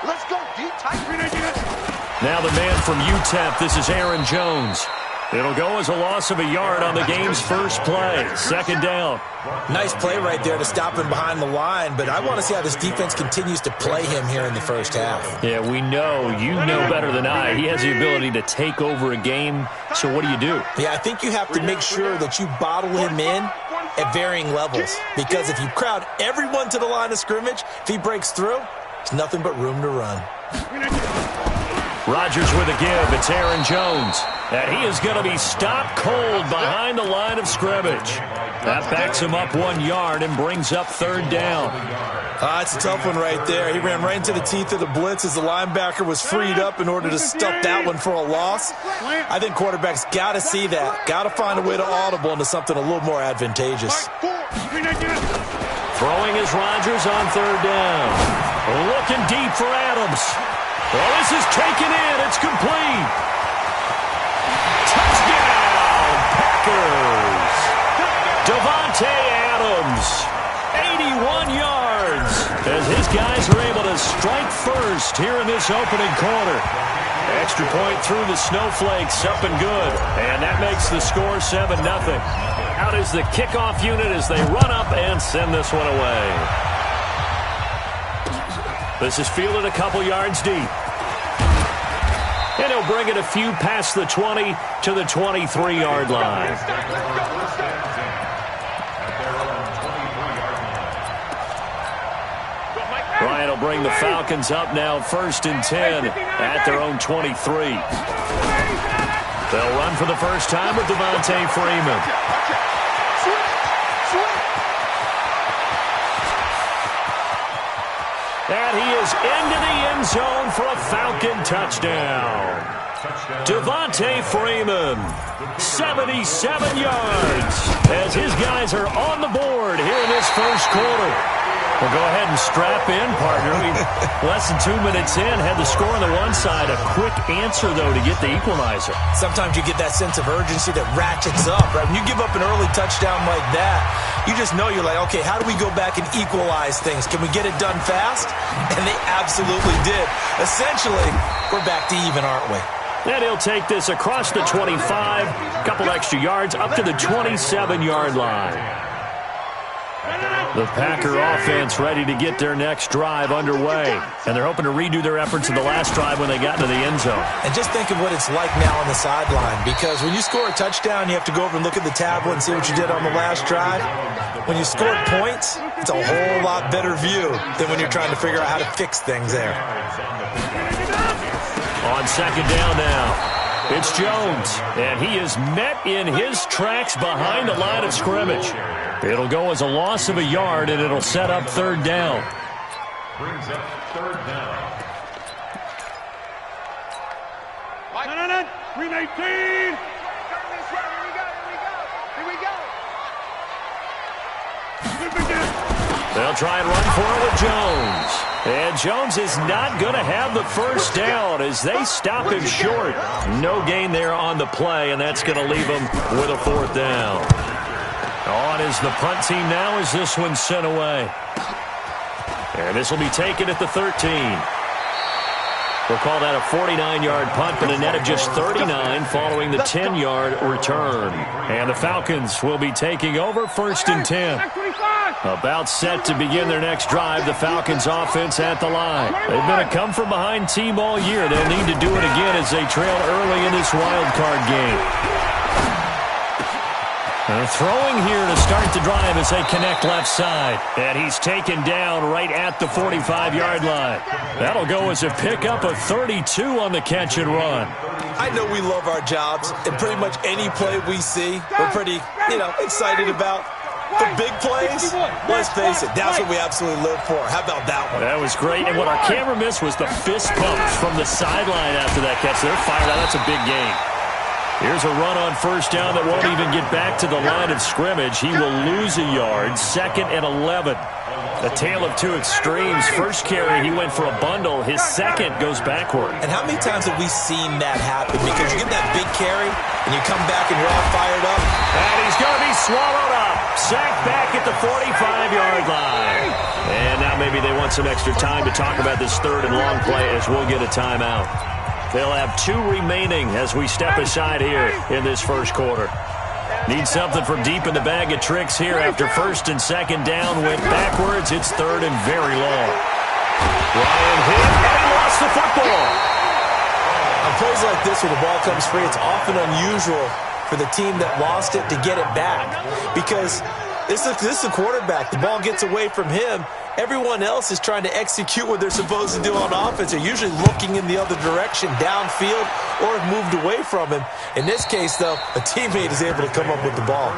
Let's go deep, tight. Now the man from UTEP, this is Aaron Jones. It'll go as a loss of a yard on the game's first play. Second down. Nice play right there to stop him behind the line, but I want to see how this defense continues to play him here in the first half. Yeah, we know. You know better than I. He has the ability to take over a game, so what do? Yeah, I think you have to make sure that you bottle him in at varying levels, because if you crowd everyone to the line of scrimmage, if he breaks through, there's nothing but room to run. Rodgers with a give. It's Aaron Jones. And he is going to be stopped cold behind the line of scrimmage. That backs him up 1 yard and brings up third down. It's a tough one right there. He ran right into the teeth of the blitz as the linebacker was freed up in order to stuff that one for a loss. I think quarterbacks got to see that. Got to find a way to audible into something a little more advantageous. Throwing is Rodgers on third down. Looking deep for Adams. Well, this is taken in. It's complete. Touchdown, Packers. Davante Adams, 81 yards, as his guys are able to strike first here in this opening quarter. Extra point through the snowflakes, up and good. And that makes the score 7-0. Out is the kickoff unit as they run up and send this one away. This is fielded a couple yards deep. And he'll bring it a few past the 20 to the 23-yard line. Bryant will bring the Falcons up now 1st and 10 at their own 23. They'll run for the first time with Devontae Freeman. And he is into the end zone for a Falcon touchdown. Devontae Freeman, 77 yards, as his guys are on the board here in this first quarter. Well, go ahead and strap in, partner. Less than 2 minutes in, had the score on the one side. A quick answer, though, to get the equalizer. Sometimes you get that sense of urgency that ratchets up, right? When you give up an early touchdown like that, you just know you're like, okay, how do we go back and equalize things? Can we get it done fast? And they absolutely did. Essentially, we're back to even, aren't we? And he'll take this across the 25, a couple extra yards, up to the 27-yard line. The Packer offense ready to get their next drive underway. And they're hoping to redo their efforts in the last drive when they got into the end zone. And just think of what it's like now on the sideline. Because when you score a touchdown, you have to go over and look at the tablet and see what you did on the last drive. When you scored points, it's a whole lot better view than when you're trying to figure out how to fix things there. On second down now. It's Jones, and he is met in his tracks behind the line of scrimmage. It'll go as a loss of a yard, and it'll set up third down. Brings up third down. Green 18. Here we go. They'll try and run for it with Jones. And Jones is not going to have the first down as they stop him short. No gain there on the play, and that's going to leave him with a fourth down. On is the punt team now as this one's sent away. And this will be taken at the 13. We'll call that a 49-yard punt, but a net of just 39 following the 10-yard return. And the Falcons will be taking over 1st and 10. About set to begin their next drive, the Falcons offense at the line. They've been a come-from-behind team all year. They'll need to do it again as they trail early in this wild card game. Throwing here to start the drive as they connect left side. And he's taken down right at the 45-yard line. That'll go as a pickup of 32 on the catch and run. I know we love our jobs, and pretty much any play we see, we're pretty, excited about. The big plays, let's face it, that's what we absolutely live for. How about that one? That was great. And what our camera missed was the fist pumps from the sideline after that catch. They're fired out. That's a big gain. Here's a run on first down that won't even get back to the line of scrimmage. He will lose a yard. 2nd and 11. A tale of two extremes. First carry, he went for a bundle. His second goes backward. And how many times have we seen that happen? Because you get that big carry, and you come back and you're all fired up. And he's going to be swallowed up. Sacked back at the 45-yard line. And now maybe they want some extra time to talk about this third and long play as we'll get a timeout. They'll have 2 remaining as we step aside here in this first quarter. Need something from deep in the bag of tricks here after first and second down. Went backwards. It's third and very long. Ryan hit, and he lost the football. On plays like this where the ball comes free, it's often unusual for the team that lost it to get it back. Because this is the quarterback. The ball gets away from him. Everyone else is trying to execute what they're supposed to do on offense. They're usually looking in the other direction, downfield, or have moved away from him. In this case, though, a teammate is able to come up with the ball.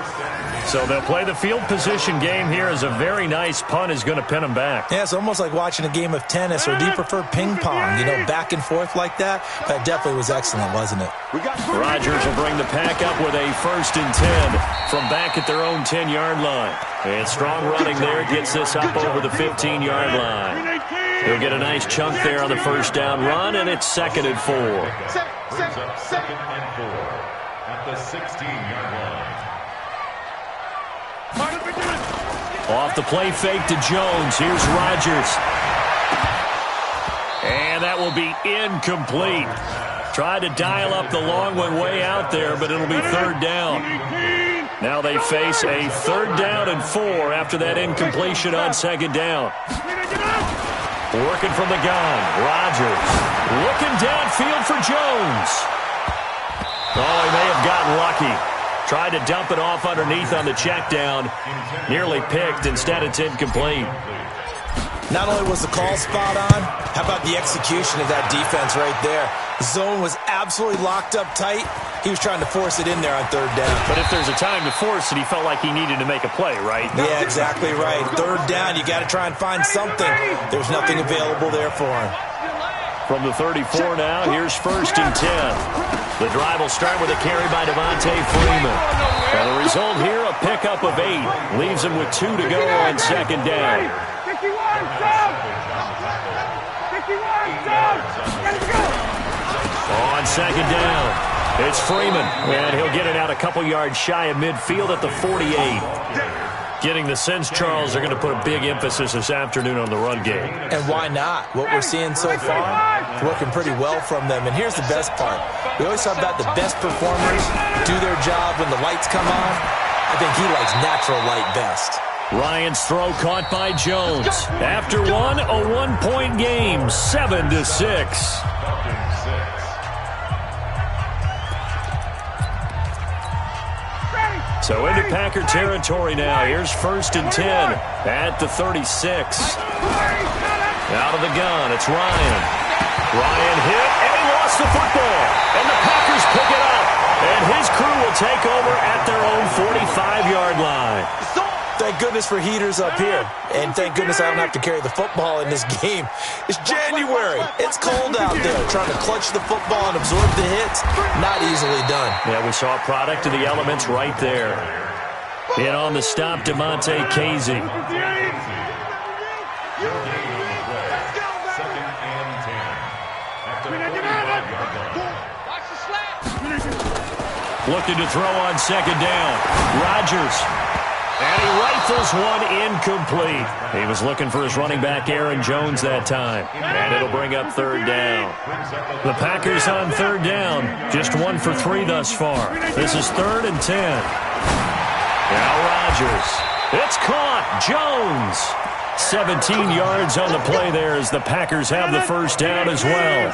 So they'll play the field position game here as a very nice punt is going to pin them back. Yeah, it's almost like watching a game of tennis, or do you prefer ping pong, you know, back and forth like that? That definitely was excellent, wasn't it? Rodgers will bring the pack up with a 1st and 10 from back at their own 10-yard line. And strong running there gets this up over the 15-yard line. He'll get a nice chunk there on the first down run, and it's 2nd and 4. Brings up 2nd and 4 at the 16-yard line. Off the play fake to Jones. Here's Rodgers. And that will be incomplete. Tried to dial up the long one way out there, but it'll be 3rd down. Now they face a 3rd down and 4 after that incompletion on 2nd down. Working from the gun. Rodgers looking downfield for Jones. Oh, he may have gotten lucky. Tried to dump it off underneath on the check down. Nearly picked. Instead, it's incomplete. Not only was the call spot on, how about the execution of that defense right there? The zone was absolutely locked up tight. He was trying to force it in there on 3rd down. But if there's a time to force it, he felt like he needed to make a play, right? Yeah, exactly right. 3rd down, you got to try and find something. There's nothing available there for him. From the 34 now, here's 1st and 10. The drive will start with a carry by Devontae Freeman. And the result here, a pickup of 8. Leaves him with 2 to go on 2nd down. 51, let's go! On 2nd down, it's Freeman. And he'll get it out a couple yards shy of midfield at the 48. Getting the sense, Charles, they're going to put a big emphasis this afternoon on the run game. And why not? What we're seeing so far, it's working pretty well from them. And here's the best part. We always talk about the best performers do their job when the lights come on. I think he likes natural light best. Ryan's throw caught by Jones. After one, a 1-point game, 7-6. So into Packer territory now. Here's 1st and 10 at the 36. Out of the gun, it's Ryan. Ryan hit, and he lost the football. And the Packers pick it up. And his crew will take over at their own 45-yard line. Thank goodness for heaters up here. And thank goodness I don't have to carry the football in this game. It's January. It's cold out there. Trying to clutch the football and absorb the hits, not easily done. Yeah, we saw a product of the elements right there. In on the stop, Psn-CozyVenom. Looking to throw on 2nd down. Rodgers. And he rifles one incomplete. He was looking for his running back, Aaron Jones, that time. And it'll bring up 3rd down. The Packers on 3rd down. Just 1 for 3 thus far. This is 3rd and 10. Now Rodgers. It's caught. Jones. 17 yards on the play there as the Packers have the first down as well.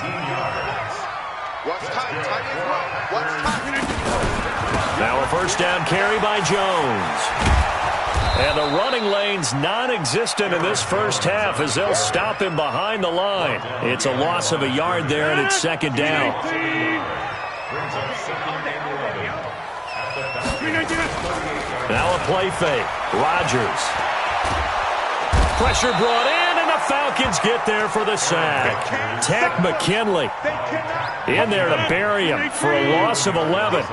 Now a first down carry by Jones. And the running lane's non-existent in this first half as they'll stop him behind the line. It's a loss of a yard there, and it's 2nd down. Now a play fake. Rodgers. Pressure brought in, and the Falcons get there for the sack. Tack McKinley in there to bury him for a loss of 11.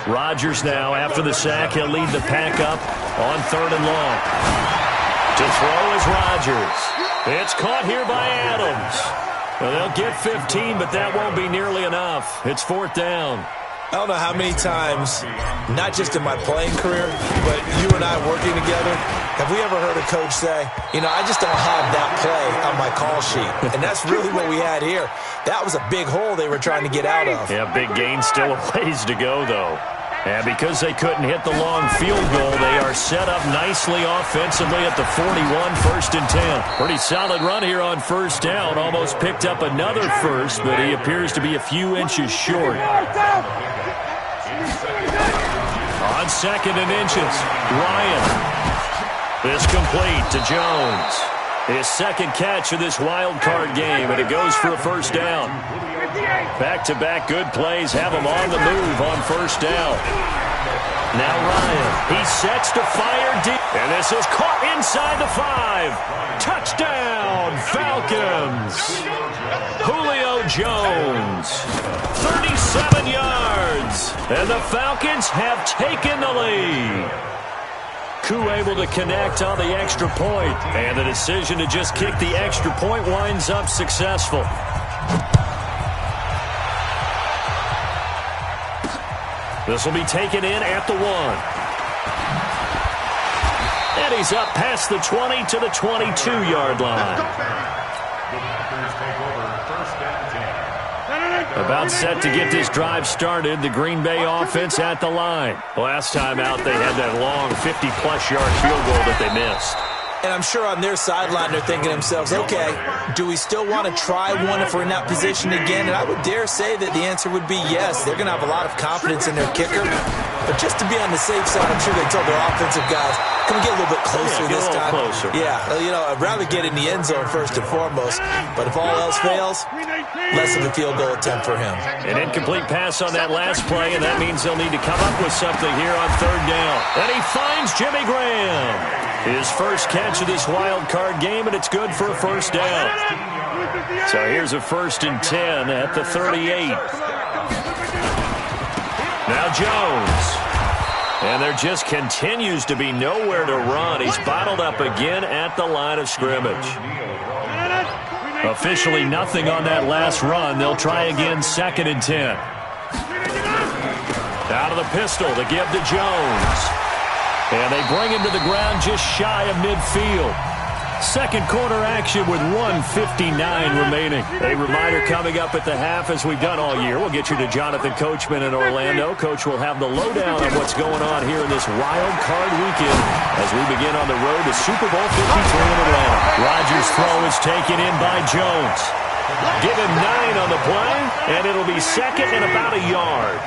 Rodgers now, after the sack, he'll lead the pack up on 3rd and long. To throw is Rodgers. It's caught here by Adams. Well, they'll get 15, but that won't be nearly enough. It's 4th down. I don't know how many times, not just in my playing career, but you and I working together, have we ever heard a coach say, I just don't have that play on my call sheet. And that's really what we had here. That was a big hole they were trying to get out of. Yeah, big gain, still a ways to go, though. And because they couldn't hit the long field goal, they are set up nicely offensively at the 41, 1st and 10. Pretty solid run here on 1st down. Almost picked up another first, but he appears to be a few inches short. On 2nd and inches, Ryan. This complete to Jones. His 2nd catch of this wild card game, and it goes for a 1st down. Back-to-back good plays have him on the move on 1st down. Now Ryan, he sets to fire deep, and this is caught inside the 5. Touchdown, Falcons. Julio Jones, 37 yards, and the Falcons have taken the lead. Koo able to connect on the extra point, and the decision to just kick the extra point winds up successful. This will be taken in at the 1. And he's up past the 20 to the 22-yard line. About set to get this drive started, the Green Bay offense at the line. Last time out, they had that long 50-plus yard field goal that they missed. And I'm sure on their sideline they're thinking to themselves, okay, do we still want to try one if we're in that position again? And I would dare say that the answer would be yes. They're going to have a lot of confidence in their kicker. But just to be on the safe side, I'm sure they told their offensive guys, can we get a little bit closer this time? Closer. Yeah, I'd rather get in the end zone first and foremost. But if all else fails, less of a field goal attempt for him. An incomplete pass on that last play, and that means they'll need to come up with something here on 3rd down. And he finds Jimmy Graham. His first catch of this wild card game, and it's good for a 1st down. So here's a 1st and 10 at the 38. Now Jones. And there just continues to be nowhere to run. He's bottled up again at the line of scrimmage. Officially nothing on that last run. They'll try again 2nd and 10. Out of the pistol to give to Jones. And they bring him to the ground just shy of midfield. 2nd quarter action with 1:59 remaining. A reminder coming up at the half, as we've done all year. We'll get you to Jonathan Coachman in Orlando. Coach will have the lowdown on what's going on here in this wild card weekend as we begin on the road to Super Bowl 53 in Atlanta. Rodgers' throw is taken in by Jones. Give him 9 on the play, and it'll be 2nd and about a yard.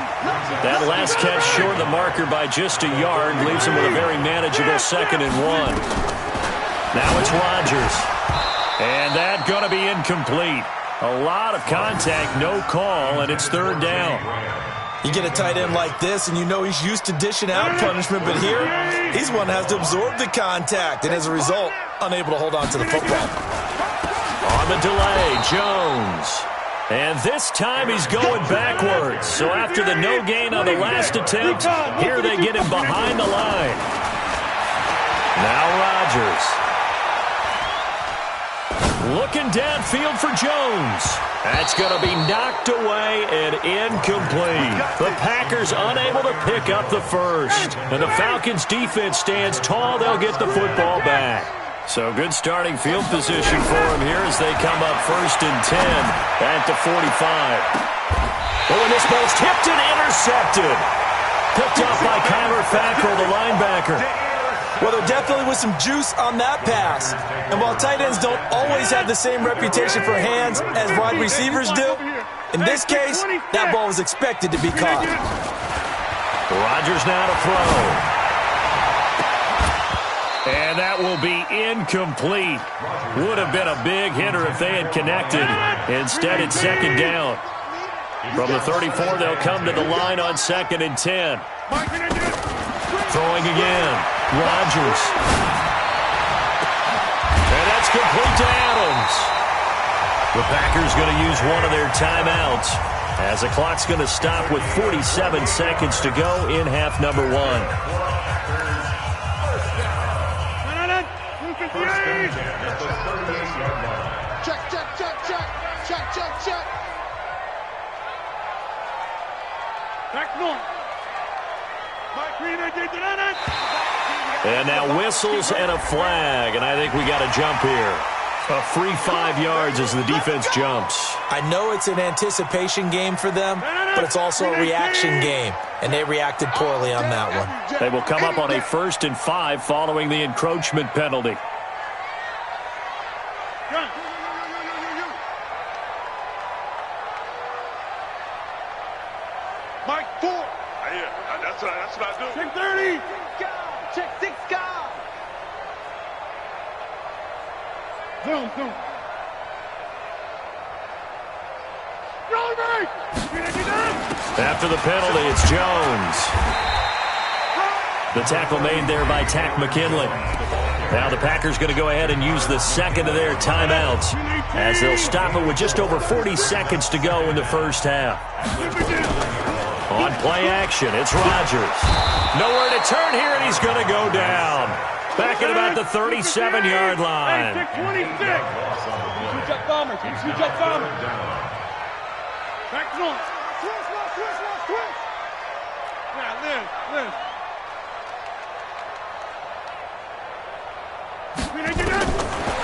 That last catch short of the marker by just a yard leaves him with a very manageable 2nd and 1. Now it's Rodgers. And that's going to be incomplete. A lot of contact, no call, and it's 3rd down. You get a tight end like this, and you know he's used to dishing out punishment, but here, he's one that has to absorb the contact, and as a result, unable to hold on to the football. On the delay, Jones. And this time he's going backwards. So after the no gain on the last attempt, here they get him behind the line. Now Rodgers. Looking downfield for Jones. That's going to be knocked away and incomplete. The Packers unable to pick up the first. And the Falcons defense stands tall. They'll get the football back. So good starting field position for him here as they come up 1st and 10 at the 45. Oh, and this ball's tipped and intercepted. Picked up by Kyler Fackrell, the linebacker. Well, there definitely was some juice on that pass. And while tight ends don't always have the same reputation for hands as wide receivers do, in this case, that ball was expected to be caught. Rodgers now to throw. And that will be incomplete. Would have been a big hitter if they had connected. Instead, it's 2nd down. From the 34, they'll come to the line on 2nd and 10. Throwing again. Rodgers. And that's complete to Adams. The Packers going to use one of their timeouts as the clock's going to stop with 47 seconds to go in half number 1. And now whistles and a flag, and I think we got a jump here. A free 5 yards as the defense jumps. I know it's an anticipation game for them, but it's also a reaction game, and they reacted poorly on that one. They will come up on a 1st and 5 following the encroachment penalty. Mike, 4. Yeah, that's what I do. Check 30. Check 6 guard. Zoom. After the penalty, it's Jones. The tackle made there by Tack McKinley. Now the Packers going to go ahead and use the second of their timeouts as they'll stop it with just over 40 seconds to go in the first half. On play action, it's Rodgers. Nowhere to turn here, and he's going to go down. Back at about the 37-yard line. 26. Switch up bombers. Back on. Switch. Yeah, Liz.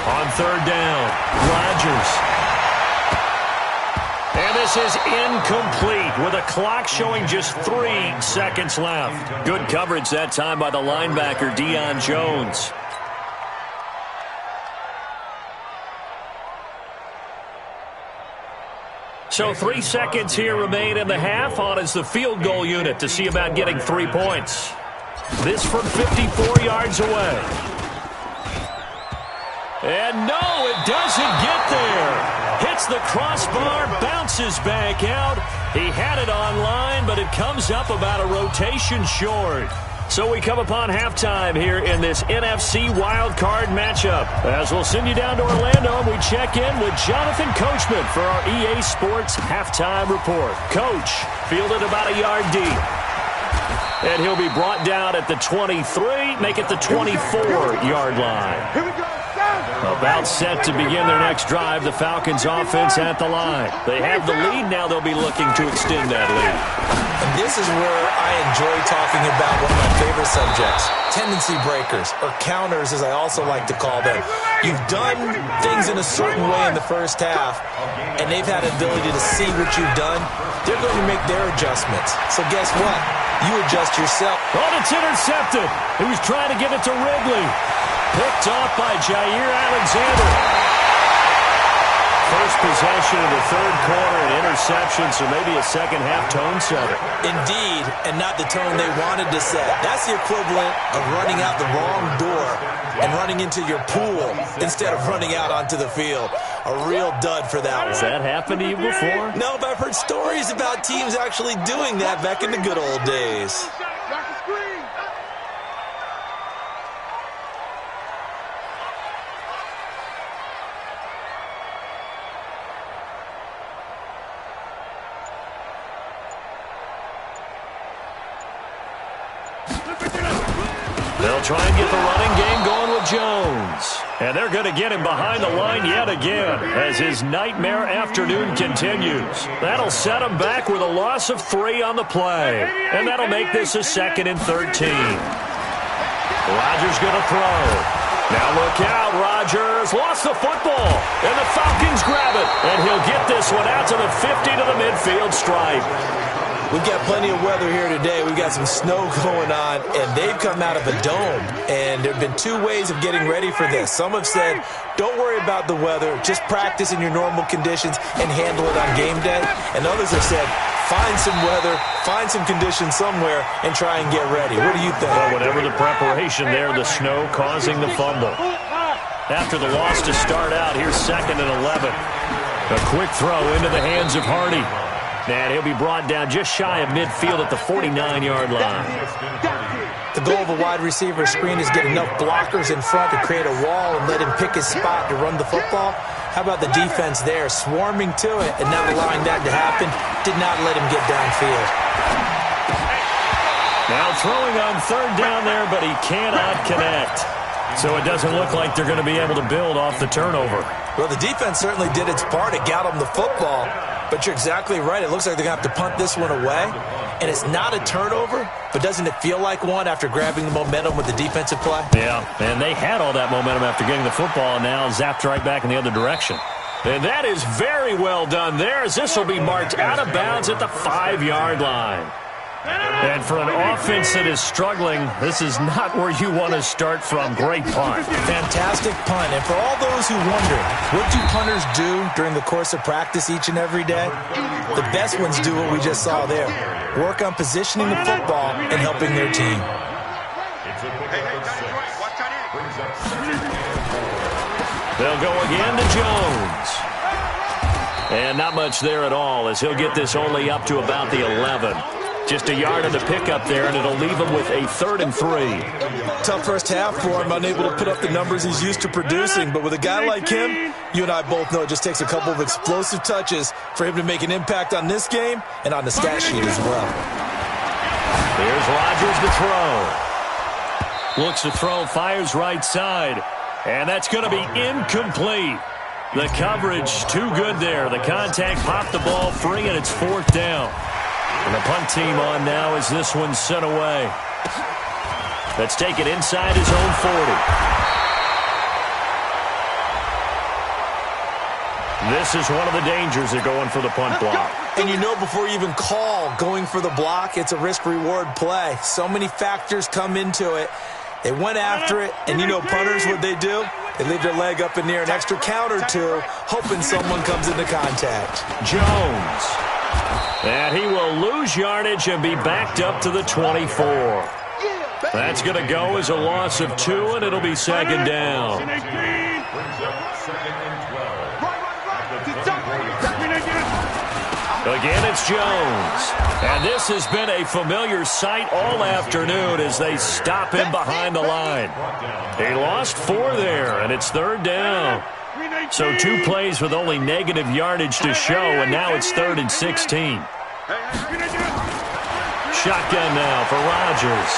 On 3rd down, Rodgers. And this is incomplete with a clock showing just 3 seconds left. Good coverage that time by the linebacker, Deion Jones. So 3 seconds here remain in the half. On is the field goal unit to see about getting 3 points. This from 54 yards away. And no, it doesn't get there. Hits the crossbar, bounces back out. He had it online, but it comes up about a rotation short. So we come upon halftime here in this NFC wildcard matchup. As we'll send you down to Orlando, and we check in with Jonathan Coachman for our EA Sports halftime report. Coach, fielded about a yard deep. And he'll be brought down at the 23, make it the 24-yard line. Here we go. About set to begin their next drive, the Falcons offense at the line. They have the lead, now they'll be looking to extend that lead. And this is where I enjoy talking about one of my favorite subjects, tendency breakers, or counters as I also like to call them. You've done things in a certain way in the first half, and they've had an ability to see what you've done. They're going to make their adjustments. So guess what? You adjust yourself. Oh, it's intercepted. He was trying to give it to Ridley. Picked off by Jair Alexander. First possession of the 3rd quarter, an interception, so maybe a second-half tone setter. Indeed, and not the tone they wanted to set. That's the equivalent of running out the wrong door and running into your pool instead of running out onto the field. A real dud for that one. Has that happened to you before? No, but I've heard stories about teams actually doing that back in the good old days. They'll try and get the running game going with Jones. And they're going to get him behind the line yet again as his nightmare afternoon continues. That'll set him back with a loss of 3 on the play. And that'll make this a 2nd and 13. Rodgers going to throw. Now look out, Rodgers lost the football. And the Falcons grab it. And he'll get this one out to the 50 to the midfield stripe. We've got plenty of weather here today. We've got some snow going on, and they've come out of a dome. And there have been 2 ways of getting ready for this. Some have said, don't worry about the weather. Just practice in your normal conditions and handle it on game day. And others have said, find some weather, find some conditions somewhere, and try and get ready. What do you think? Well, whatever the preparation there, the snow causing the fumble. After the loss to start out, here's 2nd and 11. A quick throw into the hands of Hardy. And he'll be brought down just shy of midfield at the 49-yard line. The goal of a wide receiver screen is get enough blockers in front to create a wall and let him pick his spot to run the football. How about the defense there, swarming to it and not allowing that to happen? Did not let him get downfield. Now throwing on 3rd down there, but he cannot connect. So it doesn't look like they're going to be able to build off the turnover. Well, the defense certainly did its part. It got him the football. But you're exactly right. It looks like they're going to have to punt this one away. And it's not a turnover, but doesn't it feel like one after grabbing the momentum with the defensive play? Yeah, and they had all that momentum after getting the football, and now zapped right back in the other direction. And that is very well done there, as this will be marked out of bounds at the 5-yard line. And for an offense that is struggling, this is not where you want to start from. Great punt. Fantastic punt. And for all those who wonder, what do punters do during the course of practice each and every day? The best ones do what we just saw there. Work on positioning the football and helping their team. They'll go again to Jones. And not much there at all, as he'll get this only up to about the 11. Just a yard on the pickup there, and it'll leave him with a 3rd and 3. Tough first half for him, unable to put up the numbers he's used to producing. But with a guy like him, you and I both know it just takes a couple of explosive touches for him to make an impact on this game and on the stat sheet as well. Here's Rodgers to throw. Looks to throw, fires right side. And that's going to be incomplete. The coverage too good there. The contact popped the ball free, and it's 4th down. And the punt team on now as this one's sent away. Let's take it inside his own 40. This is one of the dangers of going for the punt block. And you know before you even call going for the block, it's a risk-reward play. So many factors come into it. They went after it, and you know punters, what they do? They leave their leg up in the air an extra count or two, hoping someone comes into contact. Jones. And he will lose yardage and be backed up to the 24. That's going to go as a loss of 2, and it'll be 2nd down. Again, it's Jones. And this has been a familiar sight all afternoon as they stop him behind the line. He lost 4 there, and it's 3rd down. So 2 plays with only negative yardage to show, and now it's 3rd and 16. Shotgun now for Rodgers.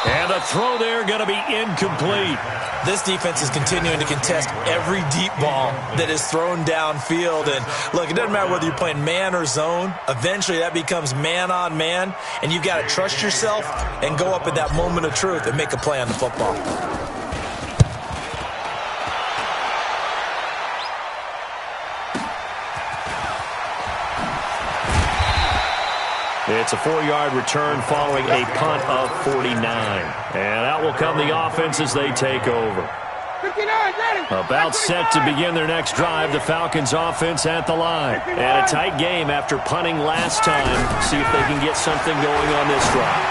And the throw there going to be incomplete. This defense is continuing to contest every deep ball that is thrown downfield. And look, it doesn't matter whether you're playing man or zone. Eventually that becomes man on man, and you've got to trust yourself and go up at that moment of truth and make a play on the football. It's a 4-yard return following a punt of 49. And out will come the offense as they take over. About set to begin their next drive, the Falcons offense at the line. And a tight game after punting last time. See if they can get something going on this drive.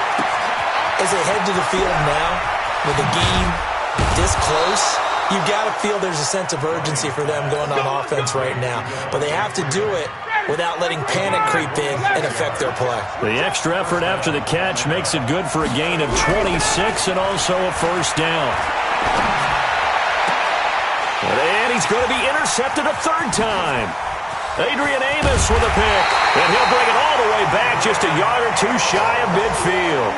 As they head to the field now, with the game this close, you've got to feel there's a sense of urgency for them going on offense right now. But they have to do it without letting panic creep in and affect their play. The extra effort after the catch makes it good for a gain of 26 and also a 1st down. And he's going to be intercepted a 3rd time. Adrian Amos with a pick, and he'll bring it all the way back just a yard or 2 shy of midfield.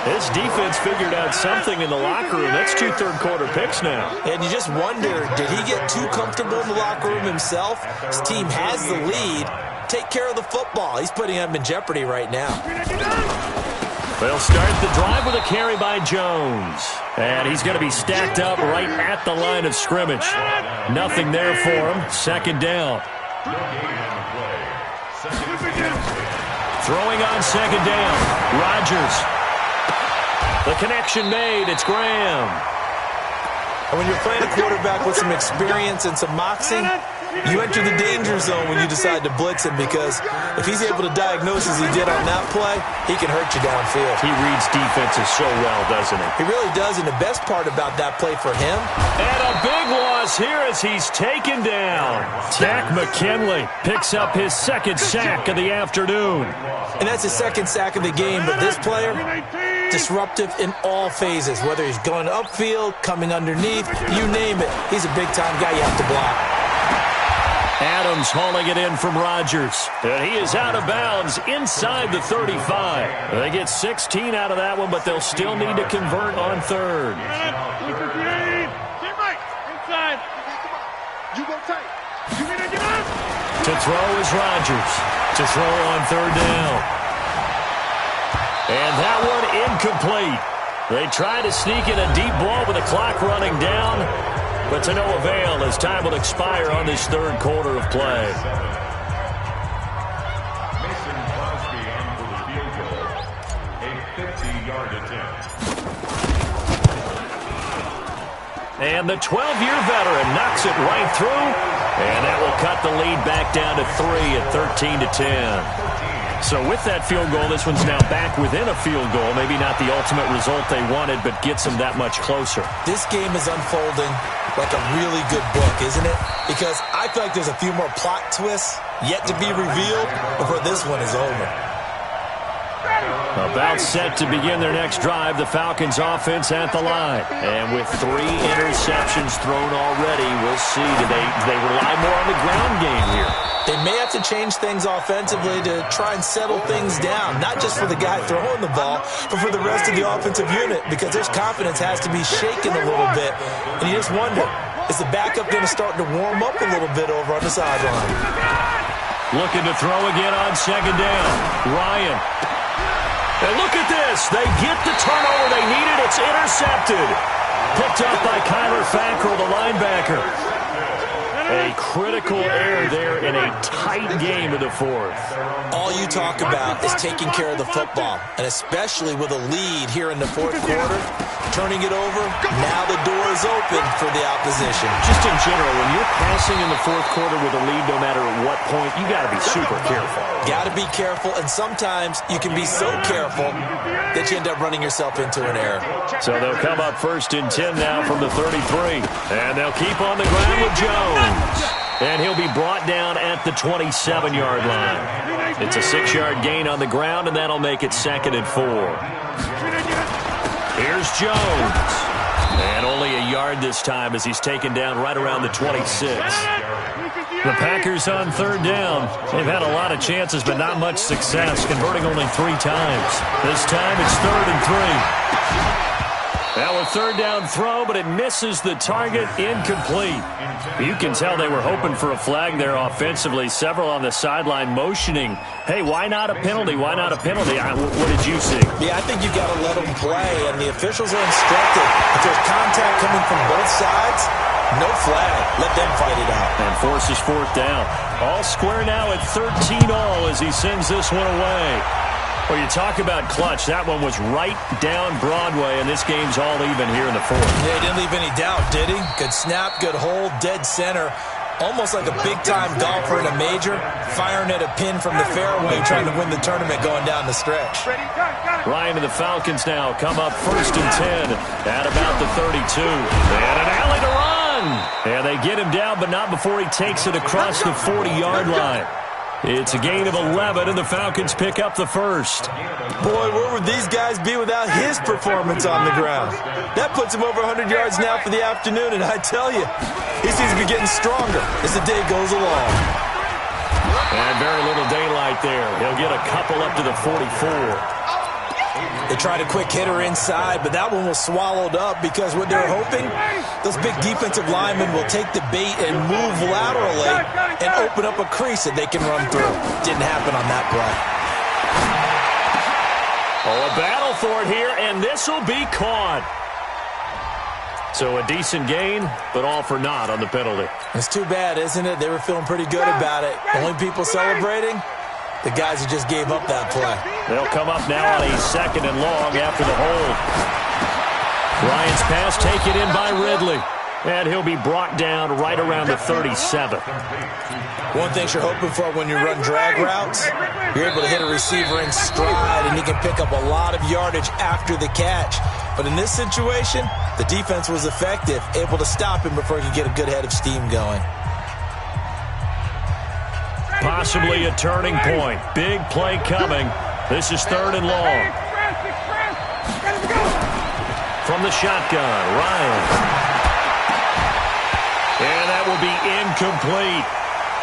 This defense figured out something in the locker room. That's 2 third-quarter picks now. And you just wonder, did he get too comfortable in the locker room himself? His team has the lead. Take care of the football. He's putting them in jeopardy right now. They'll start the drive with a carry by Jones. And he's going to be stacked up right at the line of scrimmage. Nothing there for him. 2nd down. Throwing on 2nd down. Rodgers. The connection made. It's Graham. And when you're playing a quarterback with some experience and some moxie, you enter the danger zone when you decide to blitz him, because if he's able to diagnose as he did on that play, he can hurt you downfield. He reads defenses so well, doesn't he? He really does, and the best part about that play for him. And a big loss here as he's taken down. Tack McKinley picks up his 2nd sack of the afternoon. And that's his 2nd sack of the game, but this player, disruptive in all phases, whether he's going upfield, coming underneath, you name it. He's a big-time guy you have to block. Adams hauling it in from Rodgers. And he is out of bounds inside the 35. They get 16 out of that one, but they'll still need to convert on 3rd. To throw is Rodgers. To throw on third down. And that one incomplete. They try to sneak in a deep ball with the clock running down, but to no avail as time will expire on this third quarter of play. Psn-Crosby in for the field goal. A 50-yard attempt. And the 12-year veteran knocks it right through, and that will cut the lead back down to 3 at 13-10. So with that field goal, this one's now back within a field goal. Maybe not the ultimate result they wanted, but gets them that much closer. This game is unfolding like a really good book, isn't it? Because I feel like there's a few more plot twists yet to be revealed before this one is over. About set to begin their next drive, the Falcons offense at the line. And with 3 interceptions thrown already, we'll see. Do they rely more on the ground game here? They may have to change things offensively to try and settle things down, not just for the guy throwing the ball, but for the rest of the offensive unit, because their confidence has to be shaken a little bit. And you just wonder, is the backup going to start to warm up a little bit over on the sideline? Looking to throw again on second down. Ryan. And look at this. They get the turnover they needed. It's intercepted. Picked up by Kyler Fackrell, the linebacker. A critical error there in a tight game of the fourth. All you talk about is taking care of the football, and especially with a lead here in the fourth quarter, turning it over, now the door is open for the opposition. Just in general, when you're passing in the fourth quarter with a lead, no matter at what point, you got to be super careful. Got to be careful, and sometimes you can be so careful that you end up running yourself into an error. So they'll come up 1st and 10 now from the 33. And they'll keep on the ground with Jones. And he'll be brought down at the 27-yard line. It's a 6-yard gain on the ground, and that'll make it 2nd and 4. Here's Jones. And only a yard this time as he's taken down right around the 26. The Packers on 3rd down. They've had a lot of chances, but not much success, converting only 3 times. This time it's 3rd and 3. Now a 3rd down throw, but it misses the target, incomplete. You can tell they were hoping for a flag there offensively. Several on the sideline motioning, hey, why not a penalty? Why not a penalty? What did you see? Yeah, I think you got to let them play, and the officials are instructed. If there's contact coming from both sides, no flag. Let them fight it out. And forces 4th down. All square now at 13-all as he sends this one away. Well, you talk about clutch. That one was right down Broadway, and this game's all even here in the 4th. Yeah, he didn't leave any doubt, did he? Good snap, good hold, dead center. Almost like a big-time golfer in a major, firing at a pin from the fairway, trying to win the tournament going down the stretch. Ryan and the Falcons now come up 1st and 10 at about the 32. And an alley to run. And they get him down, but not before he takes it across the 40-yard line. It's a gain of 11, and the Falcons pick up the 1st. Boy, where would these guys be without his performance on the ground? That puts him over 100 yards now for the afternoon, and I tell you, he seems to be getting stronger as the day goes along. And very little daylight there. He'll get a couple up to the 44. They tried a quick hitter inside, but that one was swallowed up because what they're hoping, those big defensive linemen will take the bait and move laterally and open up a crease that they can run through. Didn't happen on that play. Oh, a battle for it here, and this will be caught. So a decent gain, but all for naught on the penalty. It's too bad, isn't it? They were feeling pretty good about it. Only people celebrating, the guys who just gave up that play. They'll come up now on a 2nd and long after the hold. Ryan's pass taken in by Ridley. And he'll be brought down right around the 37. One thing you're hoping for when you run drag routes, you're able to hit a receiver in stride, and he can pick up a lot of yardage after the catch. But in this situation, the defense was effective, able to stop him before he could get a good head of steam going. Possibly a turning point. Big play coming. This is 3rd and long. From the shotgun, Ryan. And that will be incomplete.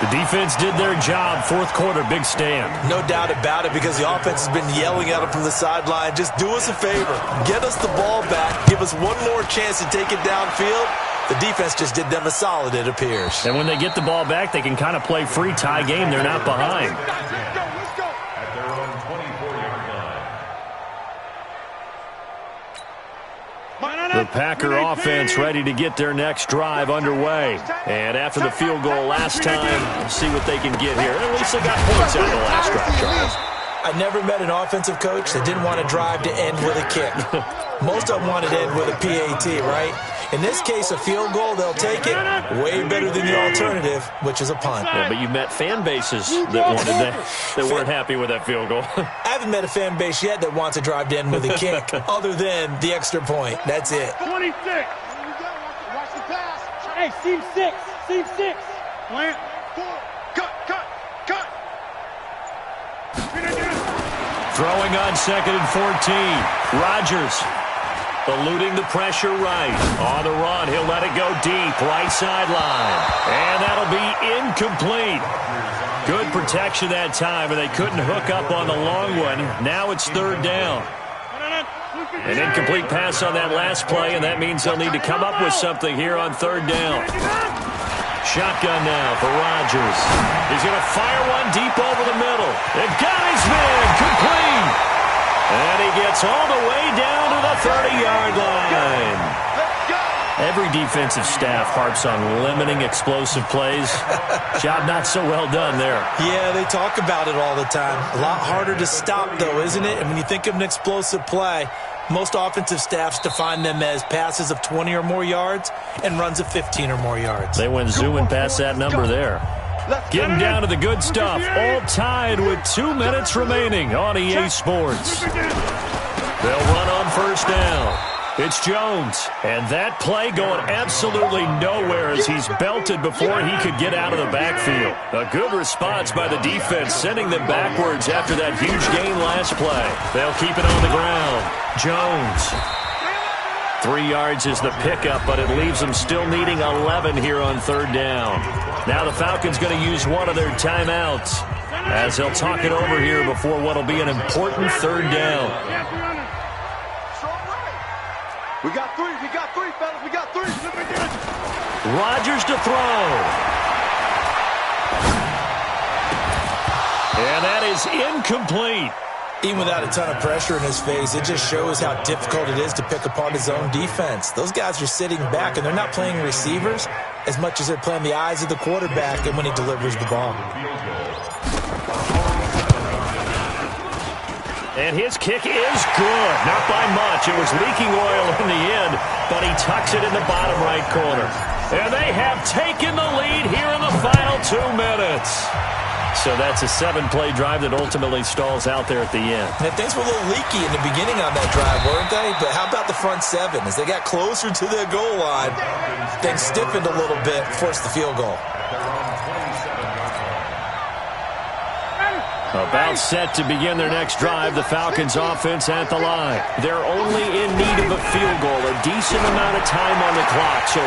The defense did their job. 4th quarter, big stand. No doubt about it, because the offense has been yelling at him from the sideline. Just do us a favor. Get us the ball back. Give us one more chance to take it downfield. The defense just did them a solid, it appears. And when they get the ball back, they can kind of play free tie game. They're not behind. At their own 24-yard line. The Packer offense ready to get their next drive underway. And after the field goal last time, see what they can get here. At least they got points out of the last drive, Charles. I never met an offensive coach that didn't want to drive to end with a kick. Most of them wanted to end with a PAT, right? In this case, a field goal, they'll take it. Way better than the alternative, which is a punt. Yeah, but you've met fan bases that wanted that weren't happy with that field goal. I haven't met a fan base yet that wants to drive to end with a kick, other than the extra point. That's it. 26. Watch the pass. Hey, seam 6. Seam 6. Plant. 4. Cut. Throwing on 2nd and 14. Rodgers eluding the pressure right. On the run, he'll let it go deep. Right sideline. And that'll be incomplete. Good protection that time, and they couldn't hook up on the long one. Now it's 3rd down. An incomplete pass on that last play, and that means they'll need to come up with something here on 3rd down. Shotgun now for Rodgers. He's going to fire one deep over the middle. They've got his man. Complete. And he gets all the way down to the 30-yard line. Every defensive staff harps on limiting explosive plays. Job not so well done there. Yeah, they talk about it all the time. A lot harder to stop, though, isn't it? And when you think of an explosive play, most offensive staffs define them as passes of 20 or more yards and runs of 15 or more yards. They went zooming past that number there. Getting down to the good stuff. All tied with 2 minutes remaining on EA Sports. They'll run on 1st down. It's Jones. And that play going absolutely nowhere as he's belted before he could get out of the backfield. A good response by the defense, sending them backwards after that huge gain last play. They'll keep it on the ground. Jones. 3 yards is the pickup, but it leaves them still needing 11 here on 3rd down. Now the Falcons going to use one of their timeouts as they'll talk it over here before what will be an important 3rd down. We got three, fellas. We got three. Rodgers to throw. And that is incomplete. Even without a ton of pressure in his face, it just shows how difficult it is to pick apart his own defense. Those guys are sitting back, and they're not playing receivers as much as they're playing the eyes of the quarterback and when he delivers the ball. And his kick is good. Not by much. It was leaking oil in the end, but he tucks it in the bottom right corner. And they have taken the lead here in the final 2 minutes. So that's a 7-play drive that ultimately stalls out there at the end. And things were a little leaky in the beginning on that drive, weren't they? But how about the front 7? As they got closer to their goal line, things stiffened a little bit, forced the field goal. About set to begin their next drive, the Falcons offense at the line. They're only in need of a field goal, a decent amount of time on the clock. So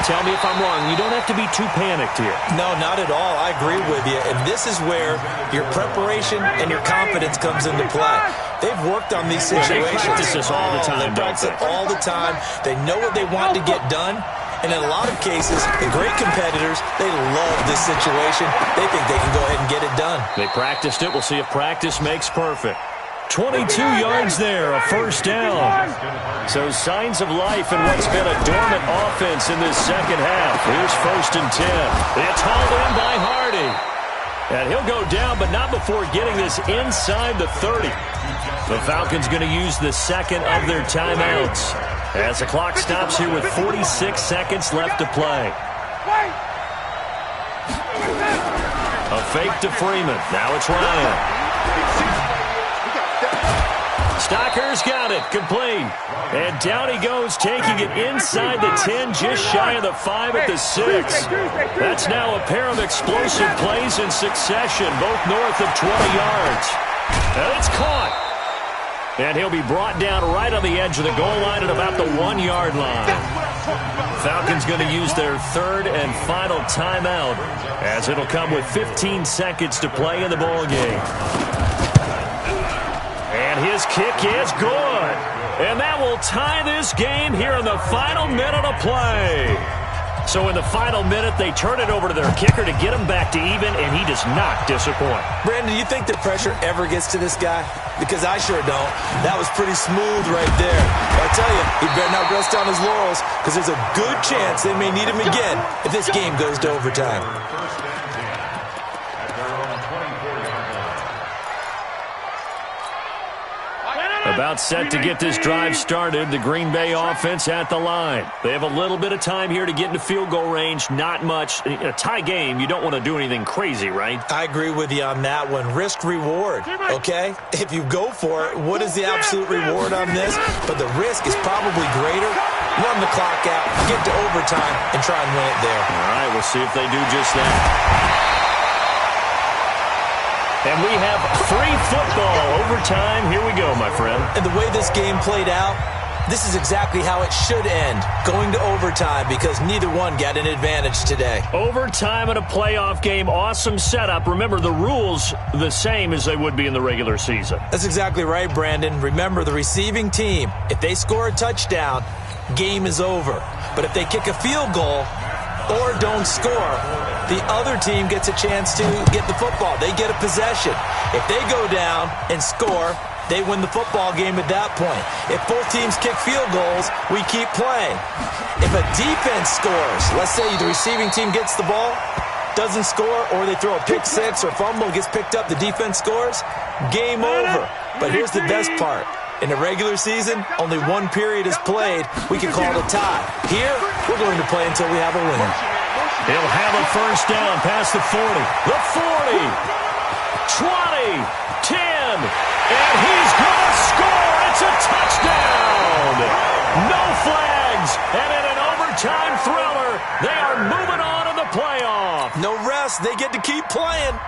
tell me if I'm wrong. You don't have to be too panicked here. No, not at all. I agree with you. And this is where your preparation and your confidence comes into play. They've worked on these situations. They practice this all the time. They practice it all the time. They know what they want to get done. And in a lot of cases, the great competitors, they love this situation. They think they can go ahead and get it done. They practiced it. We'll see if practice makes perfect. 22 yards there, a 1st down. So signs of life in what's been a dormant offense in this second half. Here's 1st and 10. It's hauled in by Hardy. And he'll go down, but not before getting this inside the 30. The Falcons going to use the second of their timeouts as the clock stops here with 46 seconds left to play. A fake to Freeman. Now it's Ryan. Stocker's got it. Complete. And down he goes, taking it inside the 10, just shy of the 5 at the 6. That's now a pair of explosive plays in succession, both north of 20 yards. And it's caught. And he'll be brought down right on the edge of the goal line at about the 1-yard line. Falcons going to use their 3rd and final timeout as it'll come with 15 seconds to play in the ballgame. And his kick is good. And that will tie this game here in the final minute of play. So in the final minute, they turn it over to their kicker to get him back to even, and he does not disappoint. Brandon, do you think the pressure ever gets to this guy? Because I sure don't. That was pretty smooth right there. But I tell you, he better not rest on his laurels, because there's a good chance they may need him again if this game goes to overtime. First and 10 at their own 24-yard line. About set to get this drive started, the Green Bay offense at the line. They have a little bit of time here to get into field goal range, not much. In a tie game, you don't want to do anything crazy, right? I agree with you on that one. Risk-reward, okay? If you go for it, what is the absolute reward on this? But the risk is probably greater. Run the clock out, get to overtime, and try and win it there. All right, we'll see if they do just that. And we have free football overtime. Here we go, my friend. And the way this game played out, this is exactly how it should end, going to overtime, because neither one got an advantage today. Overtime in a playoff game, awesome setup. Remember, the rules the same as they would be in the regular season. That's exactly right, Brandon. Remember, the receiving team, if they score a touchdown, game is over. But if they kick a field goal or don't score, the other team gets a chance to get the football. They get a possession. If they go down and score, they win the football game at that point. If both teams kick field goals, we keep playing. If a defense scores, let's say the receiving team gets the ball, doesn't score, or they throw a pick six or fumble, gets picked up, the defense scores, game over. But here's the best part. In the regular season, only one period is played. We can call it a tie. Here, we're going to play until we have a winner. He'll have a first down past the 40. The 40. 20. 10. And he's going to score. It's a touchdown. No flags. And in an overtime thriller, they are moving on to the playoff. No rest. They get to keep playing.